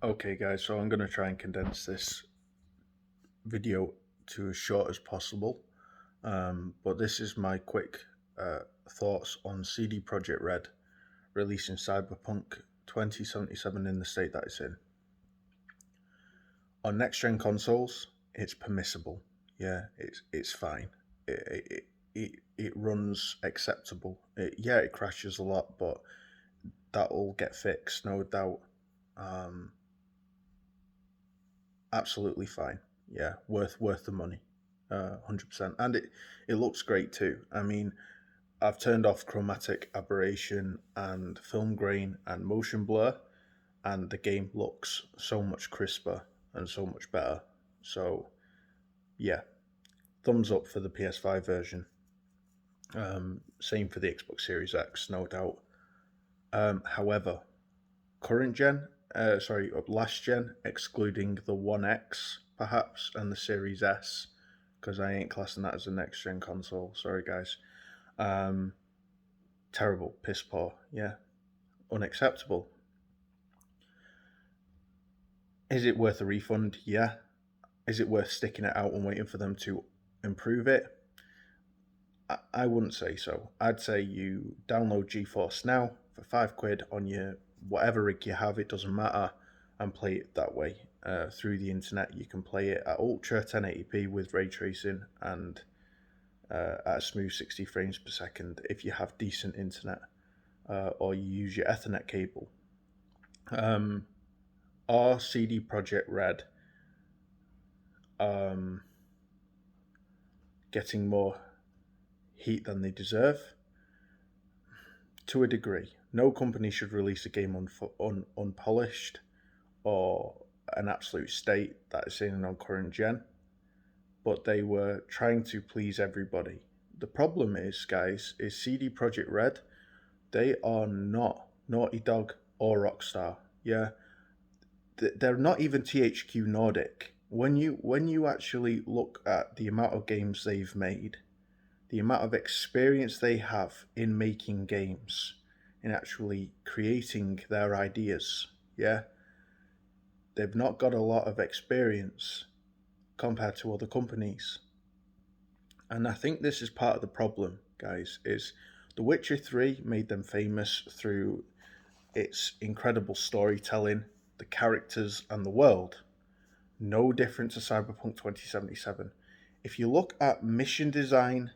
Okay, guys, so I'm going to try and condense this video to as short as possible. But this is my quick thoughts on CD Projekt Red releasing Cyberpunk 2077 in the state that it's in. On next gen consoles, it's permissible. Yeah, it's fine. It runs acceptable. It crashes a lot, but that'll get fixed, no doubt. Um, Absolutely fine. Yeah, worth the money, 100%. And it looks great too. I mean, I've turned off chromatic aberration and film grain and motion blur, and the game looks so much crisper and so much better. So yeah, thumbs up for the PS5 version. Same for the Xbox Series X, no doubt. However, current gen, last gen, excluding the One X perhaps and the Series S, because I ain't classing that as a next gen console. Sorry, guys. Um, Terrible, piss poor, yeah, unacceptable. Is it worth a refund? Yeah. Is it worth sticking it out and waiting for them to improve it? I wouldn't say so. I'd say you download GeForce now for £5 on your whatever rig you have, it doesn't matter, and play it that way. Through the internet, you can play it at Ultra 1080p with ray tracing and at a smooth 60 frames per second if you have decent internet or you use your Ethernet cable. Are CD Projekt Red um, getting more heat than they deserve? To a degree. No company should release a game unpolished or an absolute state that is in on current gen, but they were trying to please everybody. The problem is, guys, is CD Projekt Red, they are not Naughty Dog or Rockstar. Yeah, they're not even THQ Nordic. When you actually look at the amount of games they've made, the amount of experience they have in making games, in actually creating their ideas, yeah, they've not got a lot of experience compared to other companies. And I think this is part of the problem, guys, is The Witcher 3 made them famous through its incredible storytelling, the characters, and the world. No different to Cyberpunk 2077. If you look at mission design,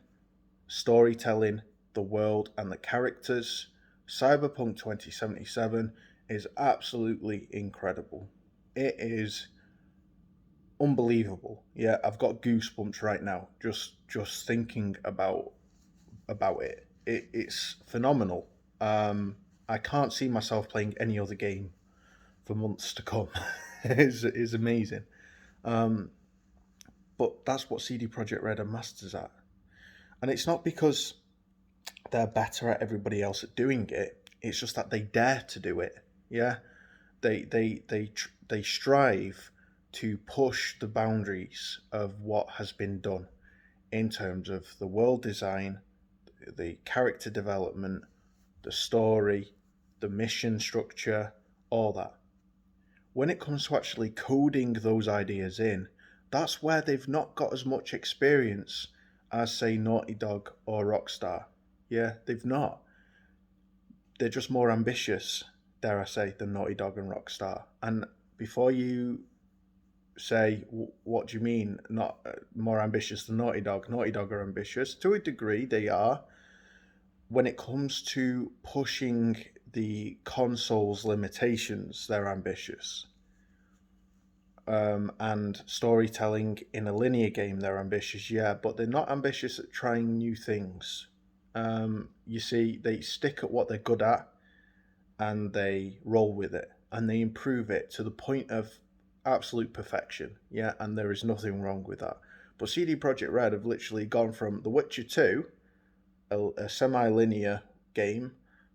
storytelling, the world, and the characters, Cyberpunk 2077 is absolutely incredible. It is unbelievable. Yeah, I've got goosebumps right now just thinking about it. It's phenomenal. I can't see myself playing any other game for months to come. It's amazing. Um, but that's what CD Projekt Red are masters at, and it's not because they're better at everybody else at doing it. It's just that they dare to do it. Yeah, they strive to push the boundaries of what has been done in terms of the world design, the character development, the story, the mission structure, all that. When it comes to actually coding those ideas in, that's where they've not got as much experience as, say, Naughty Dog or Rockstar. Yeah, they've not. They're just more ambitious, dare I say, than Naughty Dog and Rockstar. And before you say, what do you mean, not more ambitious than Naughty Dog? Naughty Dog are ambitious. To a degree, they are. When it comes to pushing the console's limitations, they're ambitious. And storytelling in a linear game, they're ambitious, yeah, but they're not ambitious at trying new things. You see, they stick at what they're good at and they roll with it and they improve it to the point of absolute perfection, yeah, and there is nothing wrong with that. But CD Projekt Red have literally gone from The Witcher 2, a semi-linear game,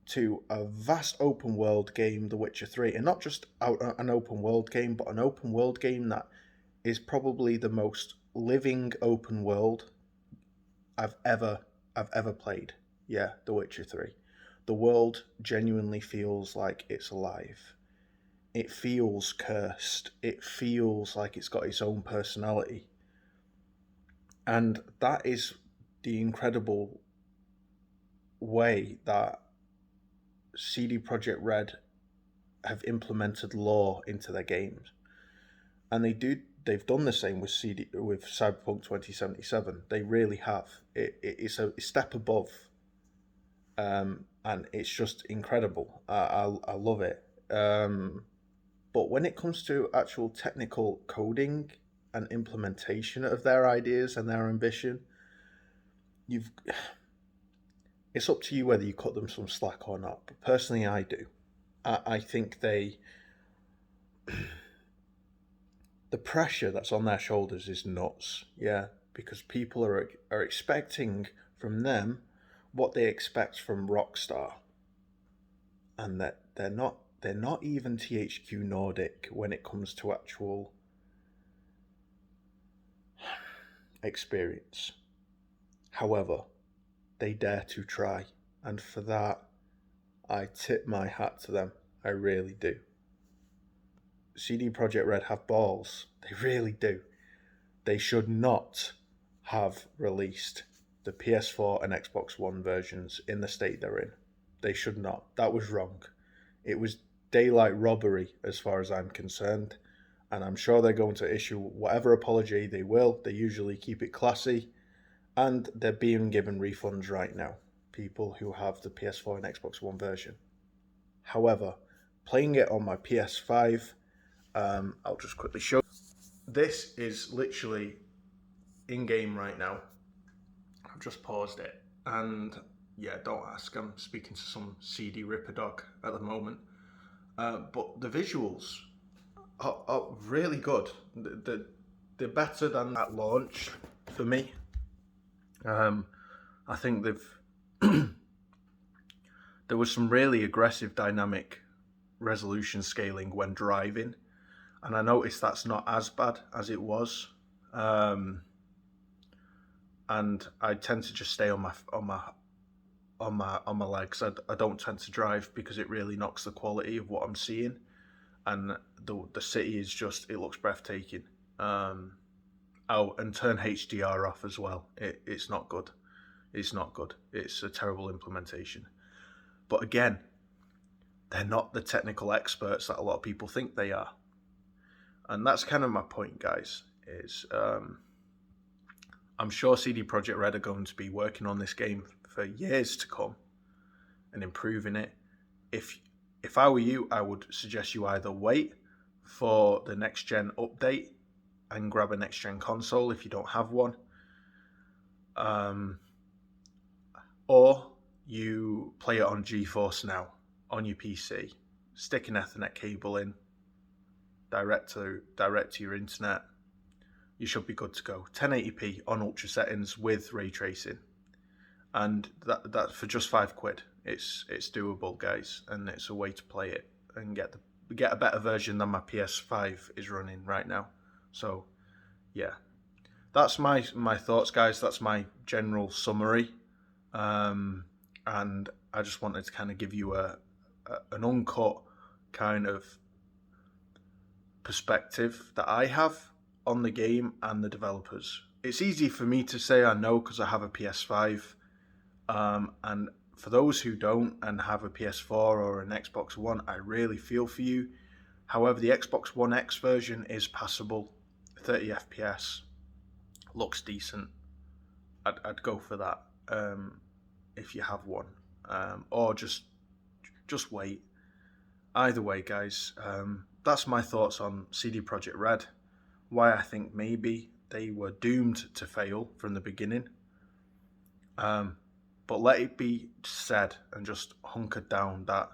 to a vast open world game, The Witcher 3, and not just an open world game, but an open world game that is probably the most living open world I've ever played. Yeah, The Witcher 3. The world genuinely feels like it's alive. it feels cursed. It feels like it's got its own personality. And that is the incredible way that CD Projekt Red have implemented lore into their games. And they've done the same with Cyberpunk 2077. They really have. It's a step above. And it's just incredible. I love it. But when it comes to actual technical coding and implementation of their ideas and their ambition, it's up to you whether you cut them some slack or not. But personally, I do. I think the pressure that's on their shoulders is nuts. Yeah, because people are expecting from them what they expect from Rockstar, and that they're not even THQ Nordic when it comes to actual experience. However, they dare to try, and for that, I tip my hat to them. I really do. CD Projekt Red have balls. They really do. They should not have released the PS4 and Xbox One versions in the state they're in. They should not. That was wrong. It was daylight robbery as far as I'm concerned. And I'm sure they're going to issue whatever apology they will. They usually keep it classy. And they're being given refunds right now. People who have the PS4 and Xbox One version. However, playing it on my PS5, I'll just quickly show. This is literally in-game right now. I've just paused it. And yeah, don't ask, I'm speaking to some seedy ripper dog at the moment. But the visuals are really good. They're better than at launch for me. I think there was some really aggressive dynamic resolution scaling when driving, and I noticed that's not as bad as it was. And I tend to just stay on my legs. I don't tend to drive because it really knocks the quality of what I'm seeing, and the city is just, it looks breathtaking. Oh, and turn HDR off as well. It's not good. It's not good. It's a terrible implementation. But again, they're not the technical experts that a lot of people think they are. And that's kind of my point, guys, is I'm sure CD Projekt Red are going to be working on this game for years to come and improving it. If I were you, I would suggest you either wait for the next gen update and grab a next gen console if you don't have one, or you play it on GeForce Now on your PC, stick an Ethernet cable in, direct to your internet. You should be good to go. 1080p on ultra settings with ray tracing, and that for just £5. It's doable, guys, and it's a way to play it and get a better version than my PS5 is running right now. So yeah, that's my thoughts, guys. That's my general summary, and I just wanted to kind of give you an uncut kind of perspective that I have on the game and the developers. It's easy for me to say I know because I have a PS5, and for those who don't and have a PS4 or an Xbox One, I really feel for you. However, the Xbox One X version is passable, 30 FPS, looks decent. I'd go for that if you have one, or just wait. Either way, guys, that's my thoughts on CD Projekt Red. Why I think maybe they were doomed to fail from the beginning. But let it be said and just hunkered down that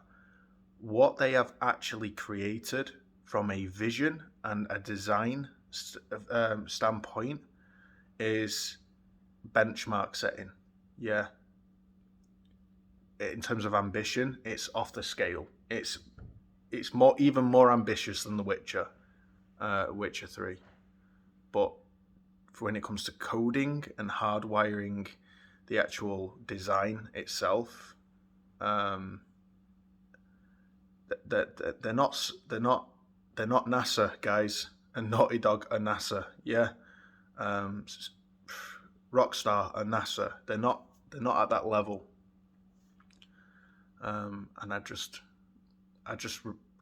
what they have actually created from a vision and a design standpoint is benchmark setting. Yeah. In terms of ambition, it's off the scale. It's even more ambitious than The Witcher, Witcher 3. But when it comes to coding and hardwiring the actual design itself, they're not NASA guys, and Naughty Dog are NASA. Yeah, um, Rockstar are NASA. They're not at that level. And I just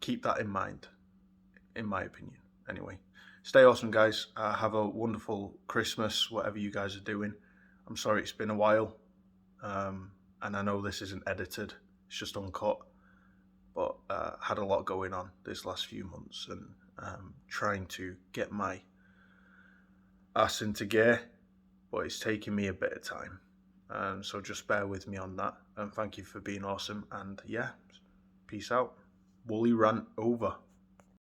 keep that in mind, in my opinion. Anyway, stay awesome, guys. Have a wonderful Christmas, whatever you guys are doing. I'm sorry it's been a while, and I know this isn't edited; it's just uncut. But had a lot going on this last few months, and trying to get my ass into gear, but it's taking me a bit of time. So just bear with me on that, and thank you for being awesome. And yeah, peace out. Woolly rant over.